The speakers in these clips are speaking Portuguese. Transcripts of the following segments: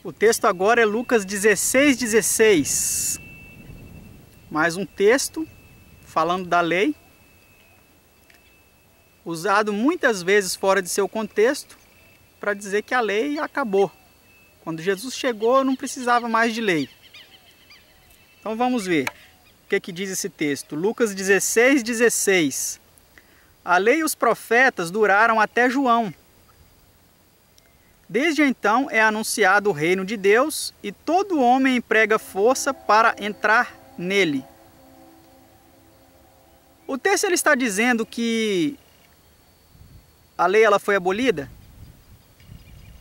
O texto agora é Lucas 16:16. Mais um texto falando da lei, usado muitas vezes fora de seu contexto para dizer que a lei acabou. Quando Jesus chegou, não precisava mais de lei. Então vamos ver o que diz esse texto. Lucas 16:16. A lei e os profetas duraram até João. Desde então é anunciado o reino de Deus e todo homem emprega força para entrar nele. O texto ele está dizendo que a lei ela foi abolida?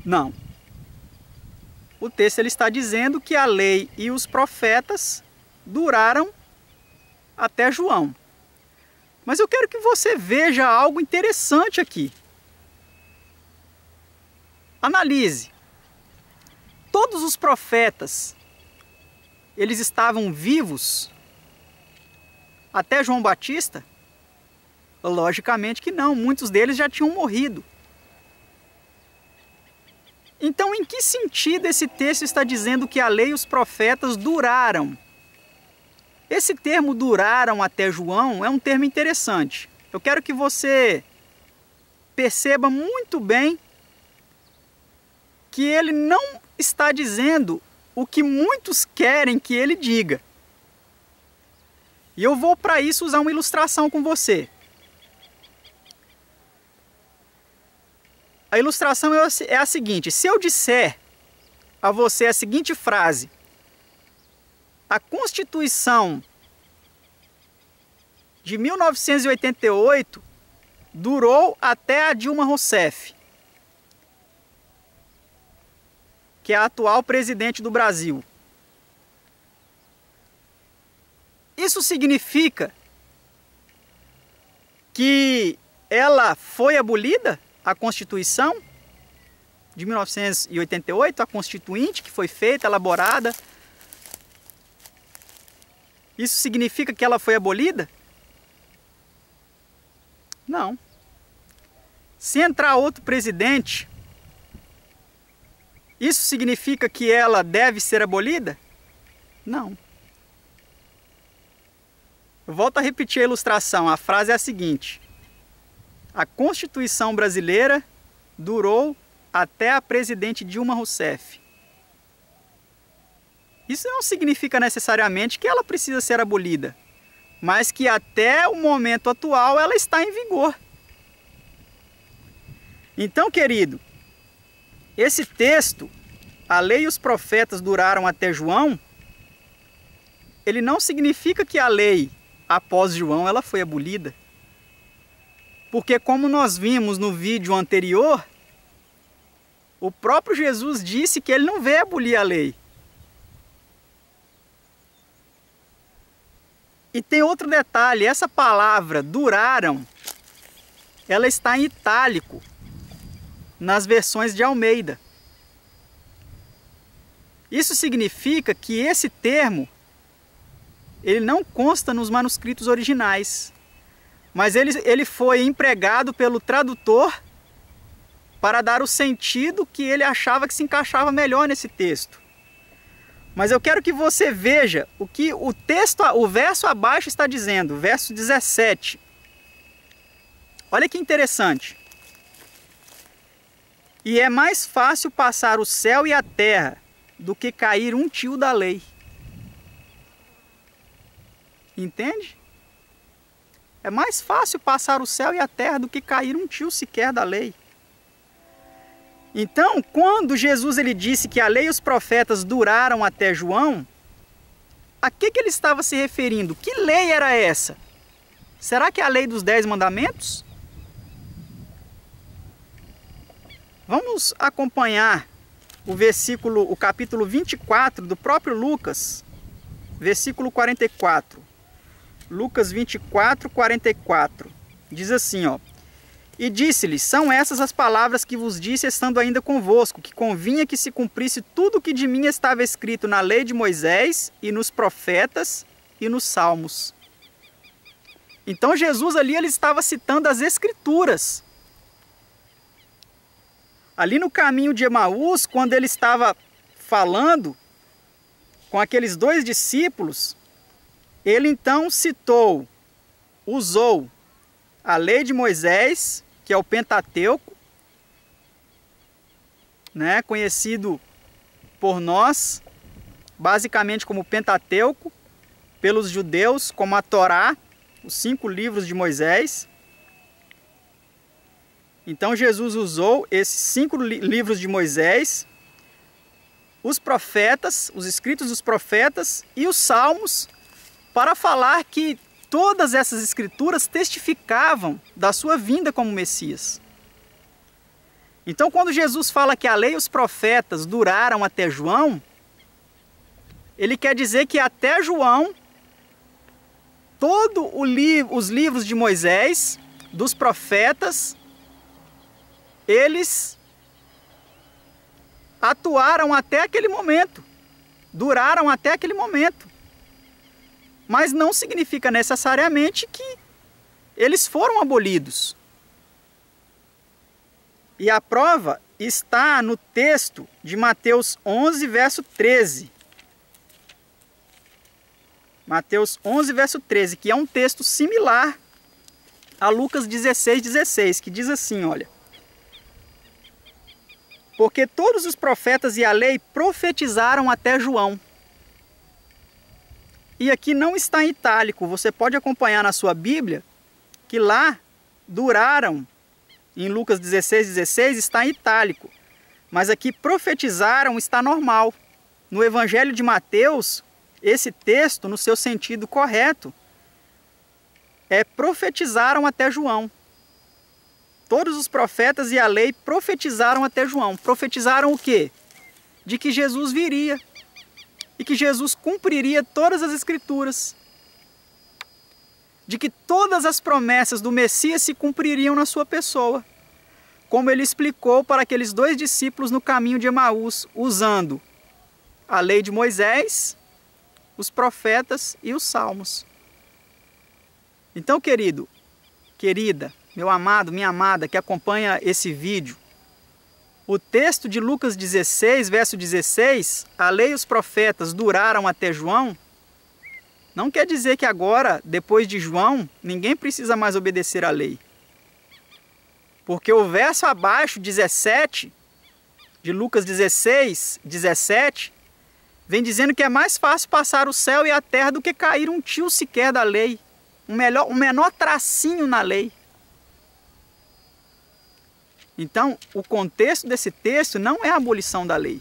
Não. O texto ele está dizendo que a lei e os profetas duraram até João. Mas eu quero que você veja algo interessante aqui. Analise. Todos os profetas, eles estavam vivos até João Batista? Logicamente que não, muitos deles já tinham morrido. Então, em que sentido esse texto está dizendo que a lei e os profetas duraram? Esse termo duraram até João é um termo interessante. Eu quero que você perceba muito bem que ele não está dizendo o que muitos querem que ele diga. E eu vou para isso usar uma ilustração com você. A ilustração é a seguinte: se eu disser a você a seguinte frase: a Constituição de 1988 durou até a Dilma Rousseff, que é a atual presidente do Brasil. Isso significa que ela foi abolida, a Constituição de 1988, a Constituinte que foi feita, elaborada? Isso significa que ela foi abolida? Não. Se entrar outro presidente, isso significa que ela deve ser abolida? Não. Eu volto a repetir a ilustração. A frase é a seguinte: a Constituição brasileira durou até a presidente Dilma Rousseff. Isso não significa necessariamente que ela precisa ser abolida, mas que até o momento atual ela está em vigor. Então, querido, esse texto, a lei e os profetas duraram até João, ele não significa que a lei, após João, ela foi abolida. Porque como nós vimos no vídeo anterior, o próprio Jesus disse que ele não veio abolir a lei. E tem outro detalhe, essa palavra duraram, ela está em itálico nas versões de Almeida. Isso significa que esse termo ele não consta nos manuscritos originais, mas ele foi empregado pelo tradutor para dar o sentido que ele achava que se encaixava melhor nesse texto. Mas eu quero que você veja o que o verso abaixo está dizendo, verso 17. Olha que interessante. E é mais fácil passar o céu e a terra do que cair um tio da lei. Entende? É mais fácil passar o céu e a terra do que cair um tio sequer da lei. Então, quando Jesus ele disse que a lei e os profetas duraram até João, a que ele estava se referindo? Que lei era essa? Será que é a lei dos 10 mandamentos? Vamos acompanhar o capítulo 24 do próprio Lucas, versículo 44. Lucas 24, 44. Diz assim, ó: e disse-lhes: são essas as palavras que vos disse estando ainda convosco, que convinha que se cumprisse tudo o que de mim estava escrito na lei de Moisés e nos profetas e nos salmos. Então Jesus ali ele estava citando as escrituras. Ali no caminho de Emaús, quando ele estava falando com aqueles 2 discípulos, ele então usou a lei de Moisés, que é o Pentateuco, né, conhecido por nós basicamente como Pentateuco, pelos judeus como a Torá, os 5 livros de Moisés. Então Jesus usou esses 5 livros de Moisés, os profetas, os escritos dos profetas e os salmos, para falar que todas essas escrituras testificavam da sua vinda como Messias. Então, quando Jesus fala que a lei e os profetas duraram até João, ele quer dizer que até João, os livros de Moisés, dos profetas, eles atuaram até aquele momento, duraram até aquele momento. Mas não significa necessariamente que eles foram abolidos. E a prova está no texto de Mateus 11, verso 13. Mateus 11, verso 13, que é um texto similar a Lucas 16, 16, que diz assim, olha: porque todos os profetas e a lei profetizaram até João. E aqui não está em itálico, você pode acompanhar na sua Bíblia, que lá duraram, em Lucas 16, 16 está em itálico, mas aqui profetizaram está normal. No Evangelho de Mateus, esse texto, no seu sentido correto, profetizaram até João. Todos os profetas e a lei profetizaram até João. Profetizaram o quê? De que Jesus viria e que Jesus cumpriria todas as Escrituras. De que todas as promessas do Messias se cumpririam na sua pessoa. Como ele explicou para aqueles 2 discípulos no caminho de Emaús, usando a lei de Moisés, os profetas e os salmos. Então, querido, querida, meu amado, minha amada que acompanha esse vídeo, o texto de Lucas 16, verso 16, a lei e os profetas duraram até João, não quer dizer que agora, depois de João, ninguém precisa mais obedecer à lei. Porque o verso abaixo, 17, de Lucas 16, 17, vem dizendo que é mais fácil passar o céu e a terra do que cair um tio sequer da lei, um menor tracinho na lei. Então, o contexto desse texto não é a abolição da lei,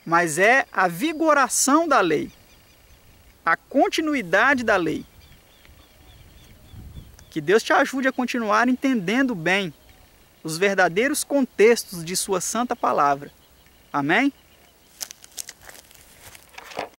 mas é a vigoração da lei, a continuidade da lei. Que Deus te ajude a continuar entendendo bem os verdadeiros contextos de sua santa palavra. Amém?